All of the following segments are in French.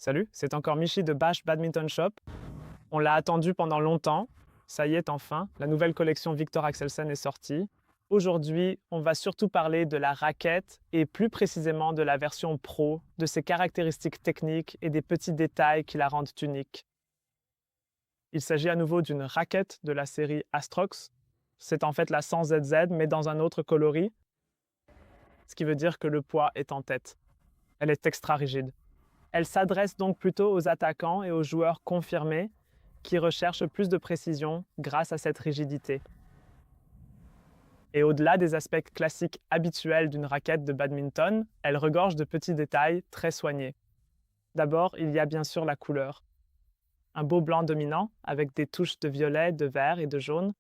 Salut, c'est encore Michi de Bash Badminton Shop. On l'a attendu pendant longtemps. Ça y est enfin, la nouvelle collection Viktor Axelsen est sortie. Aujourd'hui, on va surtout parler de la raquette et plus précisément de la version pro, de ses caractéristiques techniques et des petits détails qui la rendent unique. Il s'agit à nouveau d'une raquette de la série Astrox. C'est en fait la 100ZZ mais dans un autre coloris, ce qui veut dire que le poids est en tête. Elle est extra rigide. Elle s'adresse donc plutôt aux attaquants et aux joueurs confirmés qui recherchent plus de précision grâce à cette rigidité. Et au-delà des aspects classiques habituels d'une raquette de badminton, elle regorge de petits détails très soignés. D'abord, il y a bien sûr la couleur. Un beau blanc dominant avec des touches de violet, de vert et de jaune.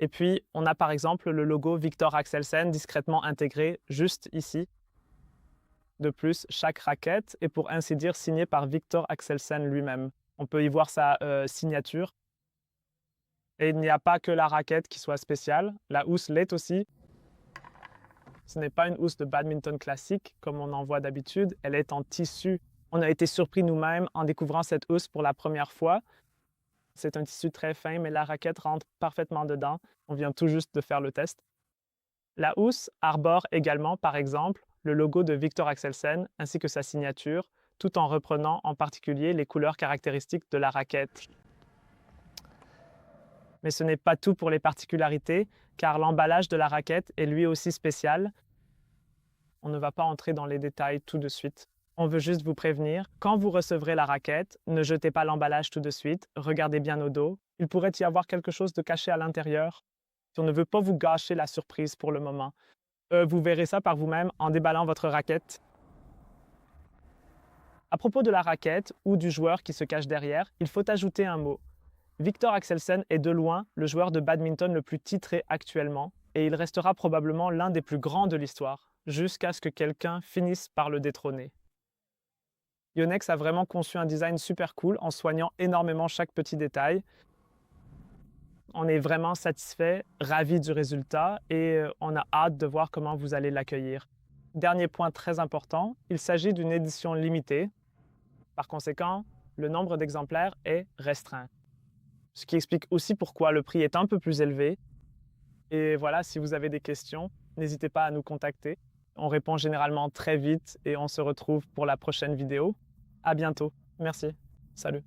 Et puis, on a par exemple le logo Viktor Axelsen discrètement intégré juste ici. De plus, chaque raquette est pour ainsi dire signée par Viktor Axelsen lui-même. On peut y voir sa signature. Et il n'y a pas que la raquette qui soit spéciale, la housse l'est aussi. Ce n'est pas une housse de badminton classique comme on en voit d'habitude, elle est en tissu. On a été surpris nous-mêmes en découvrant cette housse pour la première fois. C'est un tissu très fin, mais la raquette rentre parfaitement dedans. On vient tout juste de faire le test. La housse arbore également, par exemple, le logo de Viktor Axelsen ainsi que sa signature, tout en reprenant en particulier les couleurs caractéristiques de la raquette. Mais ce n'est pas tout pour les particularités, car l'emballage de la raquette est lui aussi spécial. On ne va pas entrer dans les détails tout de suite. On veut juste vous prévenir, quand vous recevrez la raquette, ne jetez pas l'emballage tout de suite, regardez bien au dos. Il pourrait y avoir quelque chose de caché à l'intérieur. On ne veut pas vous gâcher la surprise pour le moment. Vous verrez ça par vous-même en déballant votre raquette. À propos de la raquette ou du joueur qui se cache derrière, il faut ajouter un mot. Viktor Axelsen est de loin le joueur de badminton le plus titré actuellement et il restera probablement l'un des plus grands de l'histoire, jusqu'à ce que quelqu'un finisse par le détrôner. Yonex a vraiment conçu un design super cool en soignant énormément chaque petit détail. On est vraiment satisfait, ravi du résultat et on a hâte de voir comment vous allez l'accueillir. Dernier point très important, il s'agit d'une édition limitée. Par conséquent, le nombre d'exemplaires est restreint. Ce qui explique aussi pourquoi le prix est un peu plus élevé. Et voilà, si vous avez des questions, n'hésitez pas à nous contacter. On répond généralement très vite et on se retrouve pour la prochaine vidéo. À bientôt. Merci. Salut.